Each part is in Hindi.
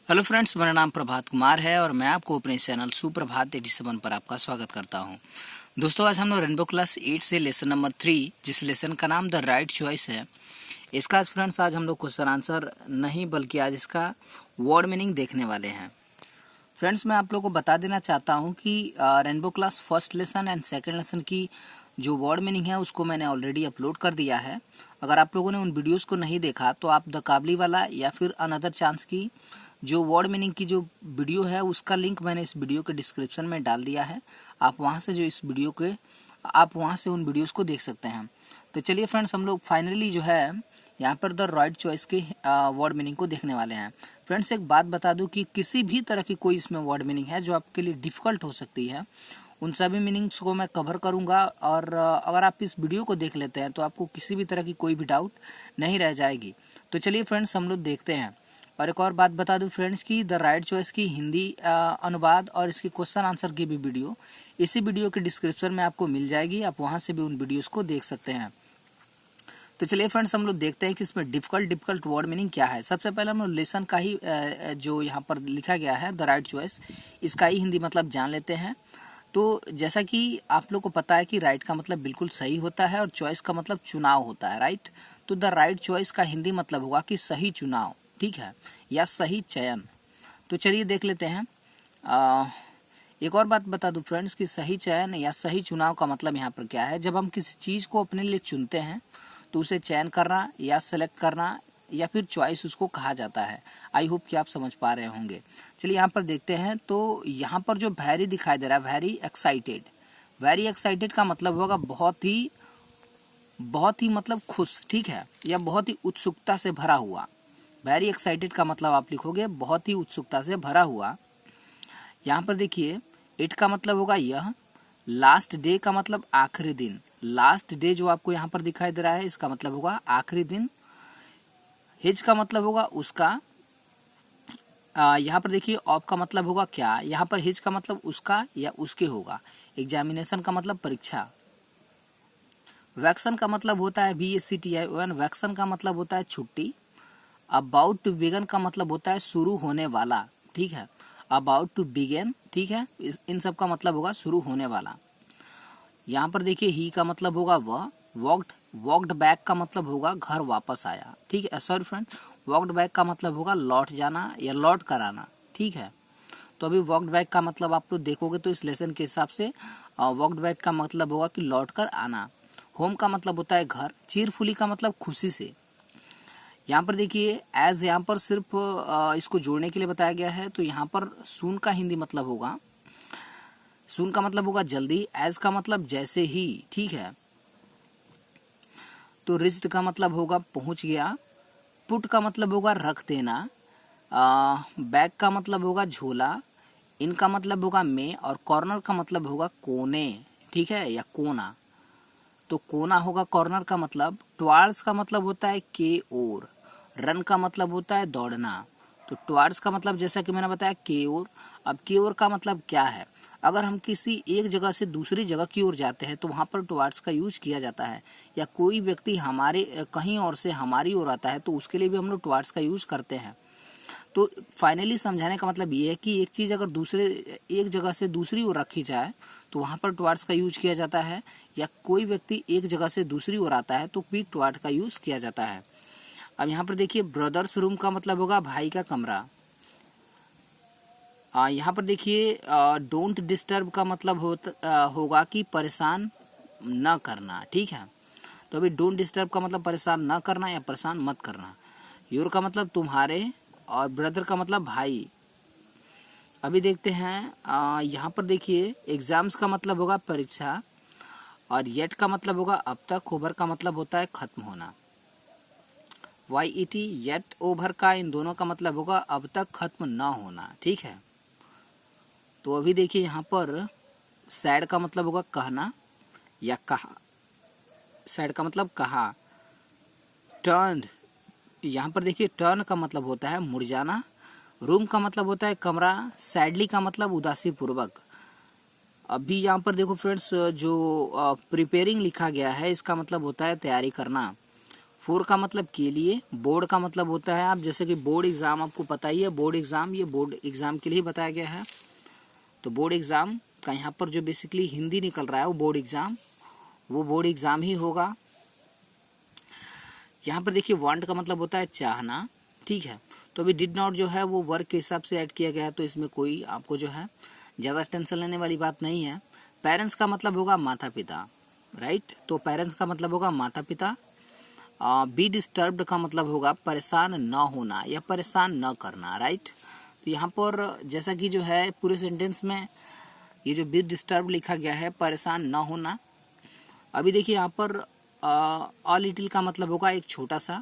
हेलो फ्रेंड्स, मेरा नाम प्रभात कुमार है और मैं आपको अपने चैनल सुप्रभात 87 पर आपका स्वागत करता हूं। दोस्तों, आज हम लोग रेनबो क्लास 8 से लेसन नंबर 3, जिस लेसन का नाम द राइट चॉइस है, इसका फ्रेंड्स आज हम लोग क्वेश्चन आंसर नहीं बल्कि आज इसका वर्ड मीनिंग देखने वाले हैं। फ्रेंड्स, मैं आप लोगों को बता देना चाहता हूं कि rainbow class first lesson and second lesson की जो वर्ड मीनिंग है उसको मैंने ऑलरेडी अपलोड कर दिया है। अगर आप लोगों ने उन वीडियोज़ को नहीं देखा तो आप द काबली वाला या फिर अनदर चांस की जो वर्ड मीनिंग की जो वीडियो है उसका लिंक मैंने इस वीडियो के डिस्क्रिप्शन में डाल दिया है। आप वहां से उन वीडियोस को देख सकते हैं। तो चलिए फ्रेंड्स, हम लोग फाइनली जो है यहाँ पर द राइट चॉइस के वर्ड मीनिंग को देखने वाले हैं। फ्रेंड्स, एक बात बता दूं कि किसी भी तरह की कोई इसमें वर्ड मीनिंग है जो आपके लिए डिफ़िकल्ट हो सकती है, उन सभी मीनिंग्स को मैं कवर करूंगा। और अगर आप इस वीडियो को देख लेते हैं तो आपको किसी भी तरह की कोई भी डाउट नहीं रह जाएगी। तो चलिए फ्रेंड्स, हम लोग देखते हैं। और एक और बात बता दूं फ्रेंड्स कि द राइट चॉइस की हिंदी अनुवाद और इसकी क्वेश्चन आंसर की भी वीडियो इसी वीडियो के डिस्क्रिप्शन में आपको मिल जाएगी। आप वहां से भी उन वीडियोस को देख सकते हैं। तो चलिए फ्रेंड्स, हम लोग देखते हैं कि इसमें डिफिकल्ट वर्ड मीनिंग क्या है। सबसे पहले हम लोग लेसन का ही जो यहाँ पर लिखा गया है द राइट चॉइस, इसका ही हिंदी मतलब जान लेते हैं। तो जैसा कि आप लोग को पता है कि राइट का मतलब बिल्कुल सही होता है और चॉइस का मतलब चुनाव होता है, राइट। तो द राइट चॉइस का हिंदी मतलब होगा कि सही चुनाव, ठीक है, या सही चयन। तो चलिए देख लेते हैं। एक और बात बता दूं फ्रेंड्स कि सही चयन या सही चुनाव का मतलब यहाँ पर क्या है। जब हम किसी चीज़ को अपने लिए चुनते हैं तो उसे चयन करना या सेलेक्ट करना या फिर चॉइस उसको कहा जाता है। आई होप कि आप समझ पा रहे होंगे। चलिए यहाँ पर देखते हैं। तो यहाँ पर जो वेरी दिखाई दे रहा है, वेरी एक्साइटेड का मतलब होगा बहुत ही मतलब खुश, ठीक है, या बहुत ही उत्सुकता से भरा हुआ। वेरी एक्साइटेड का मतलब आप लिखोगे बहुत ही उत्सुकता से भरा हुआ। यहाँ पर देखिए, इट का मतलब होगा यह। लास्ट डे का मतलब आखिरी दिन। लास्ट डे जो आपको यहाँ पर दिखाई दे रहा है इसका मतलब होगा आखिरी दिन। हिज का मतलब होगा उसका। यहाँ पर देखिए, ऑफ का मतलब होगा क्या। यहाँ पर हिज का मतलब उसका या उसके होगा। एग्जामिनेशन का मतलब परीक्षा। वैक्सन का मतलब होता है VACTION। वैक्सन का मतलब होता है छुट्टी। अबाउट टू बिगन का मतलब होता है शुरू होने वाला, ठीक है। अबाउट टू बिगन, ठीक है, इन सब का मतलब होगा शुरू होने वाला। यहाँ पर देखिए, ही का मतलब होगा वह। वॉक्ड बैक का मतलब होगा घर वापस आया, ठीक है। सॉरी फ्रेंड, वॉक्ड बैक का मतलब होगा लौट जाना या लौट कर आना, ठीक है। तो अभी वॉक्ड बैक का मतलब आप लोग देखोगे तो इस लेसन के हिसाब से वॉक्ड बैक का मतलब होगा कि लौट कर आना। होम का मतलब होता है घर। चीरफुली का मतलब खुशी से। यहाँ पर देखिए, एज यहाँ पर सिर्फ इसको जोड़ने के लिए बताया गया है। तो यहाँ पर सून का हिंदी मतलब होगा, सून का मतलब होगा जल्दी। एज का मतलब जैसे ही, ठीक है। तो रिच्ड का मतलब होगा पहुँच गया। पुट का मतलब होगा रख देना। बैग का मतलब होगा झोला। इनका मतलब होगा में। और कॉर्नर का मतलब होगा कोने, ठीक है, या कोना। तो कोना होगा कॉर्नर का मतलब। टुवार्ड्स का मतलब होता है के ओर। रन का मतलब होता है दौड़ना। तो टुवार्ड्स का मतलब जैसा कि मैंने बताया के ओर। अब के ओर का मतलब क्या है। अगर हम किसी एक जगह से दूसरी जगह की ओर जाते हैं तो वहाँ पर टुवार्ड्स का यूज किया जाता है। या कोई व्यक्ति हमारे कहीं और से हमारी ओर आता है तो उसके लिए भी हम लोग टुवार्ड्स का यूज करते हैं। तो फाइनली समझाने का मतलब ये है कि एक चीज़ अगर एक जगह से दूसरी ओर रखी जाए तो वहाँ पर टुवार्ड्स का यूज किया जाता है। या कोई व्यक्ति एक जगह से दूसरी ओर आता है तो भी टुवार्ड का यूज किया जाता है। अब यहाँ पर देखिए, ब्रदर्स रूम का मतलब होगा भाई का कमरा। यहाँ पर देखिए, डोंट डिस्टर्ब का मतलब होगा कि परेशान न करना, ठीक है। तो अभी डोंट डिस्टर्ब का मतलब परेशान न करना या परेशान मत करना। योर का मतलब तुम्हारे। और ब्रदर का मतलब भाई। अभी देखते हैं, यहाँ पर देखिए, एग्जाम्स का मतलब होगा परीक्षा। और येट का मतलब होगा अब तक। ओवर का मतलब होता है खत्म होना। YET, येट, ओवर का इन दोनों का मतलब होगा अब तक खत्म ना होना, ठीक है। तो अभी देखिए, यहाँ पर सैड का मतलब होगा कहना या कहा। सैड का मतलब कहा। टर्न, यहाँ पर देखिए, टर्न का मतलब होता है मुड़ जाना। रूम का मतलब होता है कमरा। सैडली का मतलब उदासी पूर्वक। अभी यहाँ पर देखो फ्रेंड्स, जो प्रिपेयरिंग लिखा गया है इसका मतलब होता है तैयारी करना। फोर का मतलब के लिए, बोर्ड का मतलब होता है, आप जैसे कि बोर्ड एग्ज़ाम आपको पता ही है, बोर्ड एग्ज़ाम, ये बोर्ड एग्ज़ाम के लिए बताया गया है। तो बोर्ड एग्ज़ाम का यहाँ पर जो बेसिकली हिंदी निकल रहा है वो बोर्ड एग्ज़ाम, वो बोर्ड एग्ज़ाम ही होगा। यहाँ पर देखिए वांट का मतलब होता है चाहना, ठीक है। तो अभी डिड नॉट जो है वो वर्क के हिसाब से ऐड किया गया है, तो इसमें कोई आपको जो है ज़्यादा टेंशन लेने वाली बात नहीं है। पेरेंट्स का मतलब होगा माता पिता, राइट। तो पेरेंट्स का मतलब होगा माता पिता। बी डिस्टर्ब्ड का मतलब होगा परेशान न होना या परेशान न करना, राइट। तो यहाँ पर जैसा कि जो है पूरे सेंटेंस में ये जो बी डिस्टर्ब लिखा गया है, परेशान न होना। अभी देखिए यहाँ पर अ लिटिल का मतलब होगा एक छोटा सा,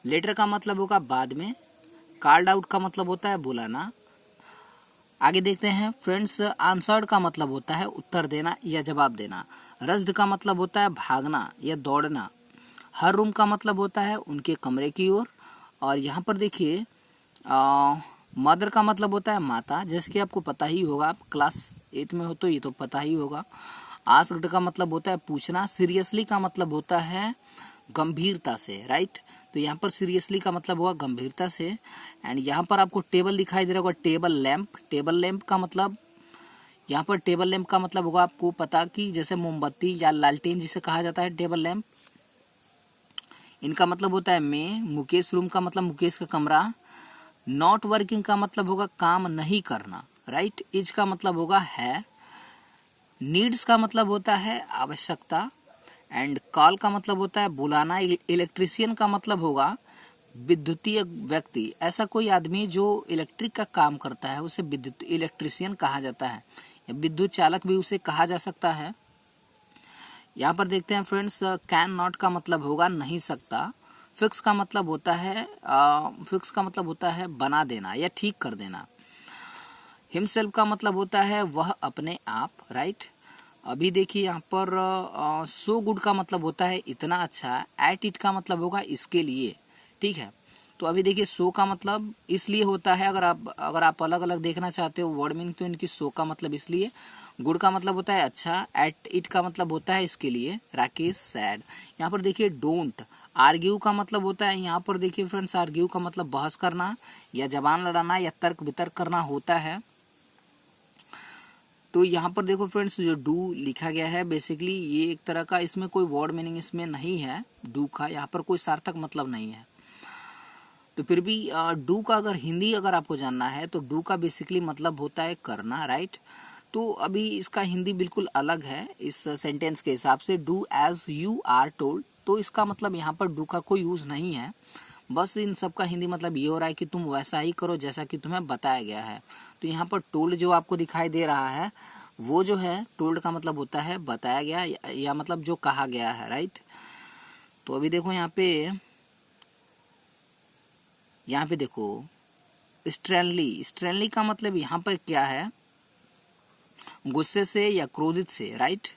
लेटर का मतलब होगा बाद में, कॉल्ड आउट का मतलब होता है बुलाना। आगे देखते हैं फ्रेंड्स, आंसर्ड का मतलब होता है उत्तर देना या जवाब देना। रश्ड का मतलब होता है भागना या दौड़ना। हर रूम का मतलब होता है उनके कमरे की ओर। और यहाँ पर देखिए मदर का मतलब होता है माता, जैसे कि आपको पता ही होगा, आप क्लास 8 में हो तो ये तो पता ही होगा। आस्क्ड का मतलब होता है पूछना। सीरियसली का मतलब होता है गंभीरता से, राइट। तो यहाँ पर सीरियसली का मतलब होगा गंभीरता से। एंड यहाँ पर आपको टेबल दिखाई दे रहा होगा, टेबल लैंप। टेबल लैंप का मतलब, यहाँ पर टेबल लैंप का मतलब होगा आपको पता कि जैसे मोमबत्ती या लालटेन जिसे कहा जाता है टेबल लैंप। इनका मतलब होता है मैं। मुकेश रूम का मतलब मुकेश का कमरा। नॉट वर्किंग का मतलब होगा काम नहीं करना, राइट। इज का मतलब होगा है। नीड्स का मतलब होता है आवश्यकता। एंड कॉल का मतलब होता है बुलाना। इलेक्ट्रिशियन का मतलब होगा विद्युतीय व्यक्ति, ऐसा कोई आदमी जो इलेक्ट्रिक का काम करता है उसे विद्युत इलेक्ट्रिशियन कहा जाता है, या विद्युत चालक भी उसे कहा जा सकता है। यहाँ पर देखते हैं फ्रेंड्स, कैन नॉट का मतलब होगा नहीं सकता। फिक्स का मतलब होता है बना देना या ठीक कर देना। हिमसेल्फ का मतलब होता है वह अपने आप, राइट। अभी देखिए यहाँ पर सो गुड का मतलब होता है इतना अच्छा। एट इट का मतलब होगा इसके लिए, ठीक है। तो अभी देखिए सो का मतलब इसलिए होता है, अगर आप अलग अलग देखना चाहते हो वर्ड मीनिंग, तो इनकी सो का मतलब इसलिए। गुड का मतलब होता है अच्छा। एट इट का मतलब होता है इसके लिए। राकेश सैड। यहाँ पर देखिए डोंट। आर्ग्यू का मतलब होता है, यहाँ पर देखिए फ्रेंड्स, आर्ग्यू का मतलब बहस करना या जबान लड़ाना या तर्क वितर्क करना होता है। तो यहाँ पर देखो फ्रेंड्स, जो डू लिखा गया है बेसिकली ये एक तरह का, इसमें कोई वर्ड मीनिंग इसमें नहीं है डू का, यहाँ पर कोई सार्थक मतलब नहीं है। तो फिर भी डू का अगर हिंदी अगर आपको जानना है तो डू का बेसिकली मतलब होता है करना, राइट। तो अभी इसका हिंदी बिल्कुल अलग है इस सेंटेंस के हिसाब से। Do as you are told, तो इसका मतलब यहाँ पर डू का कोई यूज़ नहीं है। बस इन सब का हिंदी मतलब ये हो रहा है कि तुम वैसा ही करो जैसा कि तुम्हें बताया गया है। तो यहाँ पर टोल्ड जो आपको दिखाई दे रहा है वो जो है टोल्ड का मतलब होता है बताया गया या मतलब जो कहा गया है, राइट। तो अभी देखो यहाँ पे देखो स्ट्रेनली। स्ट्रेनली का मतलब यहाँ पर क्या है, गुस्से से या क्रोधित से, राइट।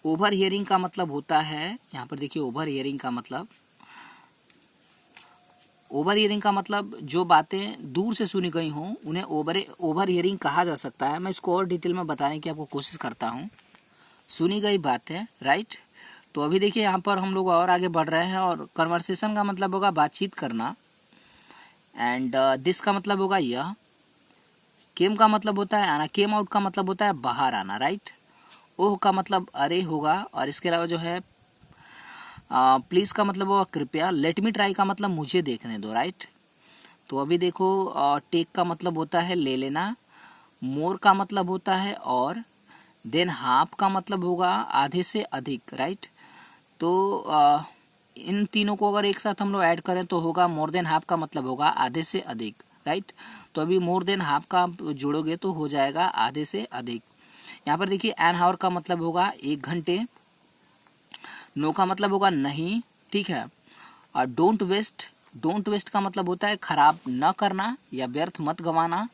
ओवर हियरिंग का मतलब होता है, यहाँ पर देखिए ओवर हियरिंग का मतलब, ओवर हियरिंग का मतलब जो बातें दूर से सुनी गई हों उन्हें ओवर हियरिंग कहा जा सकता है। मैं इसको और डिटेल में बताने की आपको कोशिश करता हूँ। सुनी गई बातें, राइट। तो अभी देखिए यहाँ पर हम लोग और आगे बढ़ रहे हैं, और कन्वर्सेशन का मतलब होगा बातचीत करना। एंड दिस का मतलब होगा यह। केम का मतलब होता है आना। केम आउट का मतलब होता है बाहर आना, राइट। ओह का मतलब अरे होगा। और इसके अलावा जो है प्लीज़ का मतलब होगा कृपया। लेट मी ट्राई का मतलब मुझे देखने दो, राइट। तो अभी देखो टेक का मतलब होता है ले लेना। मोर का मतलब होता है और। देन हाफ का मतलब होगा आधे से अधिक, राइट। तो इन तीनों को अगर एक साथ हम लोग ऐड करें तो होगा मोर देन हाफ का मतलब होगा आधे से अधिक, राइट। तो अभी मोर देन हाफ का जोड़ोगे तो हो जाएगा आधे से अधिक। यहाँ पर देखिए एन हावर का मतलब होगा 1 घंटे। नो का मतलब होगा नहीं, ठीक है। और डोंट वेस्ट का मतलब होता है खराब न करना या व्यर्थ मत गंवाना।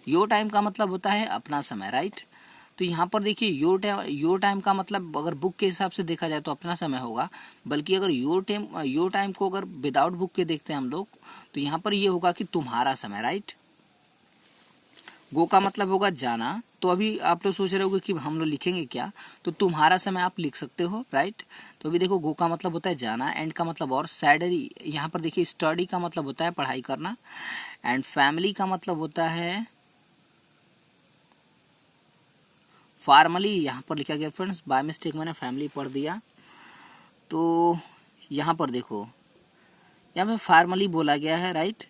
योर टाइम का मतलब होता है अपना समय, राइट। तो यहाँ पर देखिए योर टाइम का मतलब अगर बुक के हिसाब से देखा जाए तो अपना समय होगा, बल्कि अगर योर टाइम को अगर विदाउट बुक के देखते हैं हम लोग तो यहाँ पर ये होगा कि तुम्हारा समय, राइट। गो का मतलब होगा जाना। तो अभी आप लोग सोच रहे होगे कि हम लोग लिखेंगे क्या, तो तुम्हारा समय आप लिख सकते हो, राइट। तो अभी देखो गो का मतलब होता है जाना, एंड का मतलब और, सैलरी यहाँ पर देखिए स्टडी का मतलब होता है पढ़ाई करना, एंड फैमिली का मतलब होता है फार्मली, यहाँ पर लिखा गया फ्रेंड्स, बाय मिस्टेक मैंने फैमिली पढ़ दिया। तो यहाँ पर देखो यहाँ पे फार्मली बोला गया है, राइट।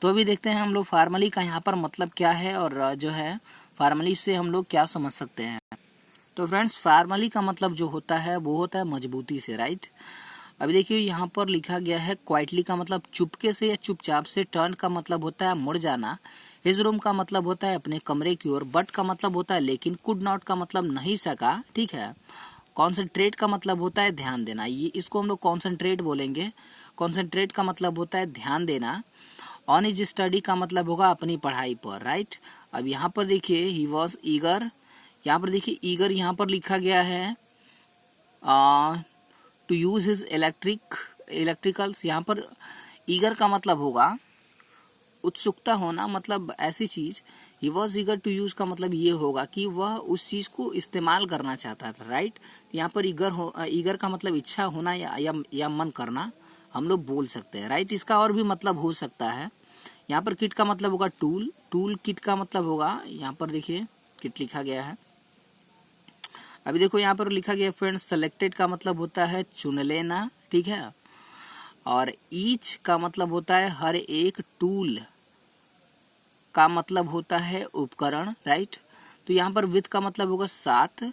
तो अभी देखते हैं हम लोग फार्मली का यहाँ पर मतलब क्या है, और जो है फार्मली से हम लोग क्या समझ सकते हैं। तो फ्रेंड्स फार्मली का मतलब जो होता है वो होता है मजबूती से, राइट। अभी देखिए यहाँ पर लिखा गया है क्वाइटली का मतलब चुपके से या चुपचाप से, टर्न का मतलब होता है मुड़ जाना, हिज रूम का मतलब होता है अपने कमरे की ओर, बट का मतलब होता है लेकिन, कुड नॉट का मतलब नहीं सका, ठीक है। कॉन्सेंट्रेट का मतलब होता है ध्यान देना, ये इसको हम लोग कॉन्सेंट्रेट बोलेंगे। कॉन्सेंट्रेट का मतलब होता है ध्यान देना। ऑन हिज स्टडी का मतलब होगा अपनी पढ़ाई पर, राइट। अब यहाँ पर देखिए ही वॉज ईगर, यहाँ पर देखिए ईगर यहाँ पर लिखा गया है टू यूज हिज इलेक्ट्रिकल्स। यहाँ पर ईगर का मतलब होगा उत्सुकता होना, मतलब ऐसी चीज। He was eager to use का मतलब ये होगा कि वह उस चीज को इस्तेमाल करना चाहता था, राइट। यहाँ पर ईगर का मतलब इच्छा होना या मन करना हम लोग बोल सकते हैं, राइट। इसका और भी मतलब हो सकता है। यहाँ पर किट का मतलब होगा टूल, टूल किट का मतलब होगा, यहाँ पर देखिए किट लिखा गया है। अभी देखो यहाँ पर लिखा गया फ्रेंड्स सेलेक्टेड का मतलब होता है चुन लेना, ठीक है। और ईच का मतलब होता है हर एक, टूल का मतलब होता है उपकरण, राइट। तो यहाँ पर विथ का मतलब होगा साथ।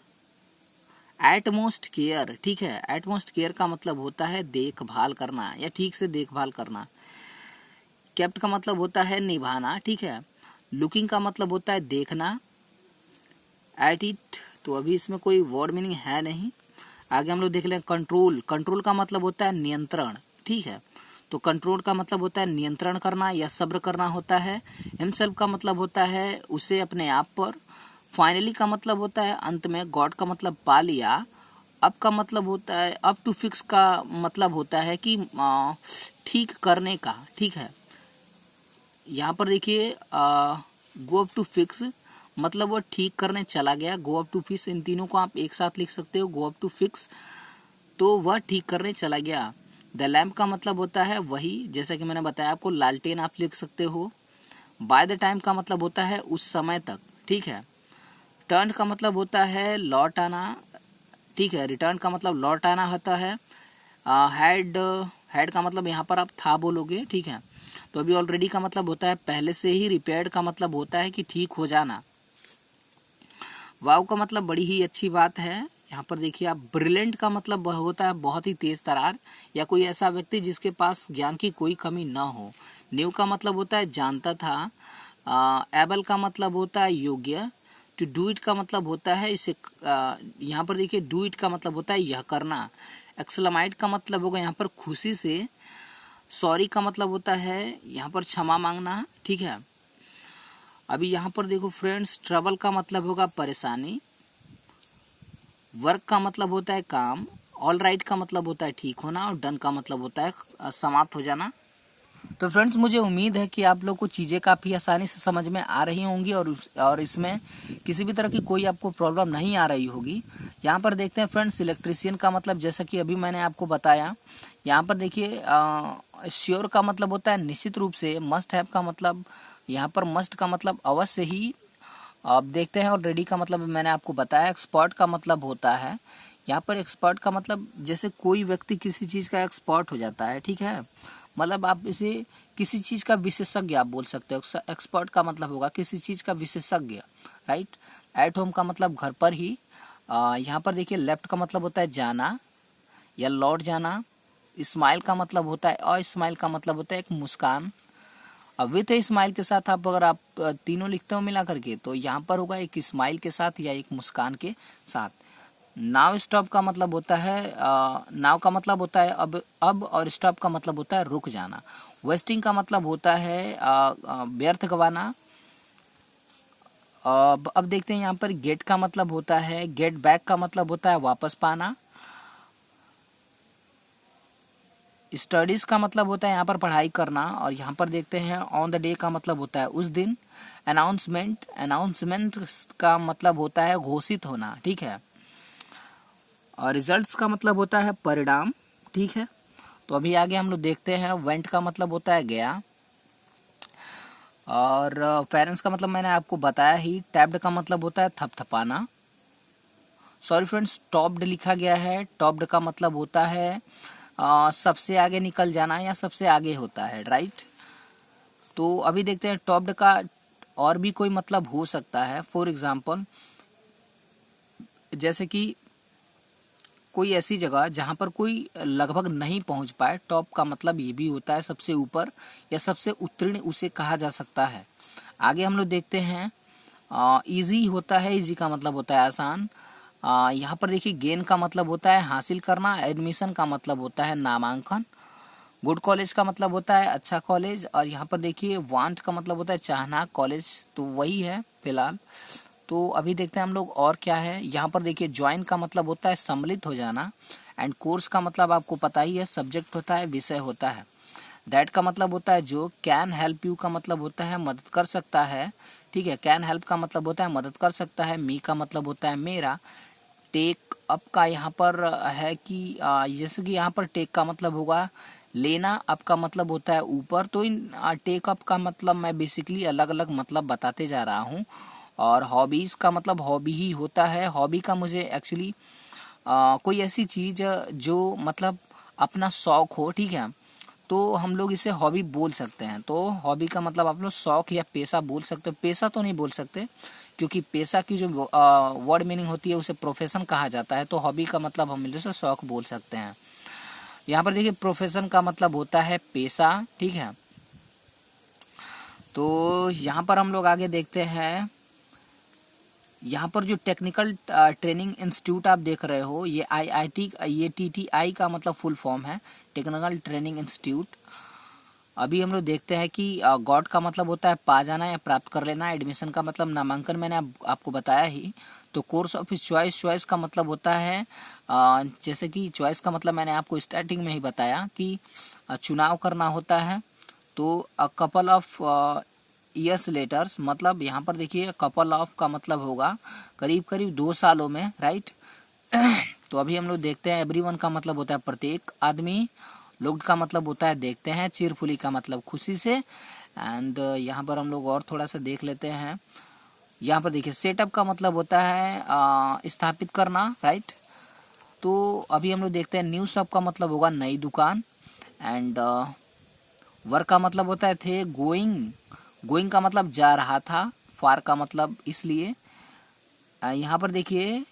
एटमोस्ट केयर, ठीक है, एटमोस्ट केयर का मतलब होता है देखभाल करना या ठीक से देखभाल करना। केप्ट का मतलब होता है निभाना, ठीक है। लुकिंग का मतलब होता है देखना। एट इट, तो अभी इसमें कोई वर्ड मीनिंग है नहीं। आगे हम लोग देख लें कंट्रोल, कंट्रोल का मतलब होता है नियंत्रण, ठीक है। तो कंट्रोल का मतलब होता है नियंत्रण करना या सब्र करना होता है। हिमसेल्फ का मतलब होता है उसे अपने आप पर। फाइनली का मतलब होता है अंत में। गॉड का मतलब पा लिया। अप का मतलब होता है, अप टू फिक्स का मतलब होता है कि ठीक करने का, ठीक है। यहाँ पर देखिए गो अप टू फिक्स मतलब वो ठीक करने चला गया। गो अप टू फिक्स, इन तीनों को आप एक साथ लिख सकते हो, गो अप टू फिक्स, तो वह ठीक करने चला गया। द लैम्प का मतलब होता है वही, जैसा कि मैंने बताया आपको, लालटेन आप लिख सकते हो। बाय द टाइम का मतलब होता है उस समय तक, ठीक है। टर्न का मतलब होता है लौट आना, ठीक है। रिटर्न का मतलब लौट आना होता है। हैड, हैड का मतलब यहाँ पर आप था बोलोगे, ठीक है। तो अभी ऑलरेडी का मतलब होता है पहले से ही। रिपेयर्ड का मतलब होता है कि ठीक हो जाना। वाव का मतलब बड़ी ही अच्छी बात है। यहाँ पर देखिए आप, ब्रिलियंट का मतलब होता है बहुत ही तेज तरार या कोई ऐसा व्यक्ति जिसके पास ज्ञान की कोई कमी ना हो। न्यू का मतलब होता है जानता था। एबल का मतलब होता है योग्य। टू डू इट का मतलब होता है इसे, यहाँ पर देखिए डू इट का मतलब होता है यह करना। एक्सलमाइट का मतलब होगा यहाँ पर खुशी से। सॉरी का मतलब होता है यहाँ पर क्षमा मांगना, ठीक है। अभी यहाँ पर देखो फ्रेंड्स, ट्रबल का मतलब होगा परेशानी। वर्क का मतलब होता है काम। ऑल राइट का मतलब होता है ठीक होना, और डन का मतलब होता है समाप्त हो जाना। तो फ्रेंड्स मुझे उम्मीद है कि आप लोग को चीज़ें काफ़ी आसानी से समझ में आ रही होंगी, और इसमें किसी भी तरह की कोई आपको प्रॉब्लम नहीं आ रही होगी। यहाँ पर देखते हैं फ्रेंड्स, इलेक्ट्रीशियन का मतलब जैसा कि अभी मैंने आपको बताया। यहाँ पर देखिए श्योर का मतलब होता है निश्चित रूप से। मस्ट हैव का मतलब, यहाँ पर मस्ट का मतलब अवश्य ही। आप देखते हैं, और रेडी का मतलब मैंने आपको बताया। एक्सपर्ट का मतलब होता है, यहाँ पर एक्सपर्ट का मतलब जैसे कोई व्यक्ति किसी चीज़ का एक्सपर्ट हो जाता है, ठीक है। मतलब आप इसे किसी चीज़ का विशेषज्ञ आप बोल सकते हो। एक्सपर्ट का मतलब होगा किसी चीज़ का विशेषज्ञ, राइट। एट होम का मतलब घर पर ही। यहाँ पर देखिए लेफ्ट का मतलब होता है जाना या लौट जाना। स्माइल का मतलब होता है, और स्माइल का मतलब होता है एक मुस्कान। अब विथ स्माइल के साथ आप, अगर आप तीनों लिखते हो मिला करके, तो यहाँ पर होगा एक स्माइल के साथ या एक मुस्कान के साथ। नाव स्टॉप का मतलब होता है, नाव का मतलब होता है अब, और स्टॉप का मतलब होता है रुक जाना। वेस्टिंग का मतलब होता है व्यर्थ गवाना। अब देखते हैं यहाँ पर गेट का मतलब होता है, गेट बैक का मतलब होता है वापस पाना। स्टडीज़ का मतलब होता है यहाँ पर पढ़ाई करना, और यहाँ पर देखते हैं ऑन द डे का मतलब होता है उस दिन। अनाउंसमेंट का मतलब होता है घोषित होना, ठीक है। और रिजल्ट्स का मतलब होता है परिणाम, ठीक है। तो अभी आगे हम लोग देखते हैं वेंट का मतलब होता है गया, और पेरेंट्स का मतलब मैंने आपको बताया ही। टैप्ड का मतलब होता है थपथपाना। सॉरी फ्रेंड्स, टॉप्ड लिखा गया है। टॉप्ड का मतलब होता है सबसे आगे निकल जाना या सबसे आगे होता है, राइट। तो अभी देखते हैं टॉप्ड का और भी कोई मतलब हो सकता है। फॉर एग्जांपल, जैसे कि कोई ऐसी जगह जहाँ पर कोई लगभग नहीं पहुँच पाए, टॉप का मतलब ये भी होता है सबसे ऊपर या सबसे उत्तीर्ण उसे कहा जा सकता है। आगे हम लोग देखते हैं इजी होता है, इजी का मतलब होता है आसान। यहाँ पर देखिए गेन का मतलब होता है हासिल करना। एडमिशन का मतलब होता है नामांकन। गुड कॉलेज का मतलब होता है अच्छा कॉलेज। और यहाँ पर देखिए वांट का मतलब होता है चाहना। कॉलेज तो वही है फिलहाल। तो अभी देखते हैं हम लोग और क्या है। यहाँ पर देखिए ज्वाइन का मतलब होता है सम्मिलित हो जाना। एंड कोर्स का मतलब आपको पता ही है, सब्जेक्ट होता है, विषय होता है। दैट का मतलब होता है जो। कैन हेल्प यू का मतलब होता है मदद कर सकता है, ठीक है। कैन हेल्प का मतलब होता है मदद कर सकता है। मी का मतलब होता है मेरा। टेक अप का यहाँ पर है कि जैसे कि यहाँ पर टेक का मतलब होगा लेना, अप का मतलब होता है ऊपर। तो इन टेक अप का मतलब मैं बेसिकली अलग अलग मतलब बताते जा रहा हूँ। और हॉबीज़ का मतलब हॉबी ही होता है। हॉबी का मुझे एक्चुअली कोई ऐसी चीज़ जो मतलब अपना शौक हो, ठीक है, तो हम लोग इसे हॉबी बोल सकते हैं। तो हॉबी का मतलब आप लोग शौक या पेशा बोल सकते हो। पेशा तो नहीं बोल सकते, क्योंकि पेशा की जो वर्ड मीनिंग होती है उसे प्रोफेशन कहा जाता है। तो हॉबी का मतलब हम इसे शौक बोल सकते हैं। यहाँ पर देखिए प्रोफेशन का मतलब होता है पेशा, ठीक है। तो यहाँ पर हम लोग आगे देखते हैं। यहाँ पर जो टेक्निकल ट्रेनिंग इंस्टीट्यूट आप देख रहे हो, ये IIT, ये TTI का मतलब फुल फॉर्म है, टेक्निकल ट्रेनिंग इंस्टीट्यूट। अभी हम लोग देखते हैं कि गॉट का मतलब होता है पा जाना या प्राप्त कर लेना। एडमिशन का मतलब नामांकन, मैंने आपको बताया ही। तो कोर्स ऑफ चॉइस, चॉइस का मतलब होता है जैसे कि चॉइस का मतलब मैंने आपको स्टार्टिंग में ही बताया कि चुनाव करना होता है। तो a couple of years letters, मतलब यहाँ पर देखिए कपल ऑफ का मतलब होगा करीब करीब 2 सालों में, राइट। तो अभी हम लोग देखते हैं एवरीवन का मतलब होता है प्रत्येक आदमी। लुक्ड का मतलब होता है देखते हैं। चीरफुली का मतलब खुशी से। एंड यहाँ पर हम लोग और थोड़ा सा देख लेते हैं। यहाँ पर देखिए सेटअप का मतलब होता है स्थापित करना, राइट। तो अभी हम लोग देखते हैं न्यू शॉप का मतलब होगा नई दुकान। एंड वर्क का मतलब होता है थे। गोइंग, गोइंग का मतलब जा रहा था। फार का मतलब इसलिए। यहाँ पर देखिए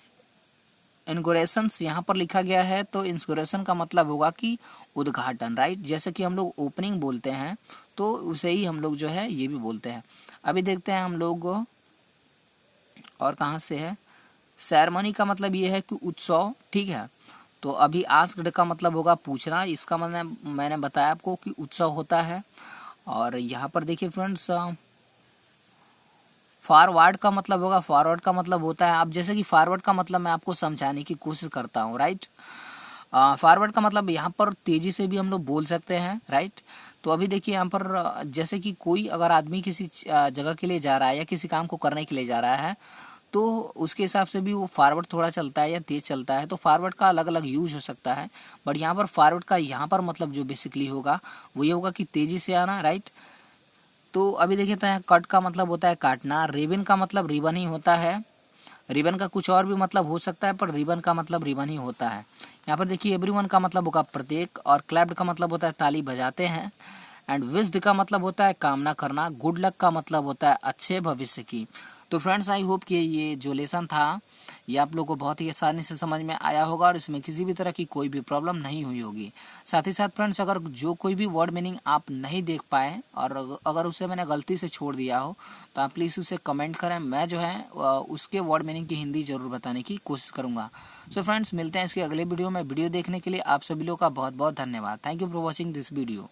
इनॉग्रेशंस यहाँ पर लिखा गया है, तो इनॉग्रेशन का मतलब होगा कि उद्घाटन, राइट। जैसे कि हम लोग ओपनिंग बोलते हैं, तो उसे ही हम लोग जो है ये भी बोलते हैं। अभी देखते हैं हम लोग और कहाँ से है। सेरेमनी का मतलब ये है कि उत्सव, ठीक है। तो अभी आस्क्ड का मतलब होगा पूछना। इसका मतलब मैंने बताया आपको कि उत्सव होता है। और यहाँ पर देखिए फ्रेंड्स फॉरवर्ड का मतलब होगा, फॉरवर्ड का मतलब होता है, अब जैसे कि फॉरवर्ड का मतलब मैं आपको समझाने की कोशिश करता हूँ, राइट। फॉरवर्ड का मतलब यहाँ पर तेजी से भी हम लोग बोल सकते हैं, राइट। तो अभी देखिए यहाँ पर जैसे कि कोई अगर आदमी किसी जगह के लिए जा रहा है या किसी काम को करने के लिए जा रहा है, तो उसके हिसाब से भी वो फॉरवर्ड थोड़ा चलता है या तेज चलता है। तो फॉरवर्ड का अलग अलग यूज हो सकता है, बट यहाँ पर फॉरवर्ड का यहाँ पर मतलब जो बेसिकली होगा वो ये होगा कि तेजी से आना, राइट। तो अभी देखिए तो कट का मतलब होता है काटना। रिबन का मतलब रिबन ही होता है। रिबन का कुछ और भी मतलब हो सकता है, पर रिबन का मतलब रिबन ही होता है। यहाँ पर देखिए एवरीवन का मतलब होगा प्रत्येक। और क्लैप्ड का मतलब होता है ताली बजाते हैं। एंड विश्ड का मतलब होता है कामना करना। गुड लक का मतलब होता है अच्छे भविष्य की। तो फ्रेंड्स आई होप कि ये जो लेसन था ये आप लोगों को बहुत ही आसानी से समझ में आया होगा और इसमें किसी भी तरह की कोई भी प्रॉब्लम नहीं हुई होगी। साथ ही साथ फ्रेंड्स अगर जो कोई भी वर्ड मीनिंग आप नहीं देख पाए और अगर उसे मैंने गलती से छोड़ दिया हो तो आप प्लीज़ उसे कमेंट करें। मैं जो है उसके वर्ड मीनिंग की हिंदी ज़रूर बताने की कोशिश करूँगा। सो फ्रेंड्स मिलते हैं इसके अगले वीडियो में। वीडियो देखने के लिए आप सभी लोगों का बहुत बहुत धन्यवाद। Thank you for watching this video.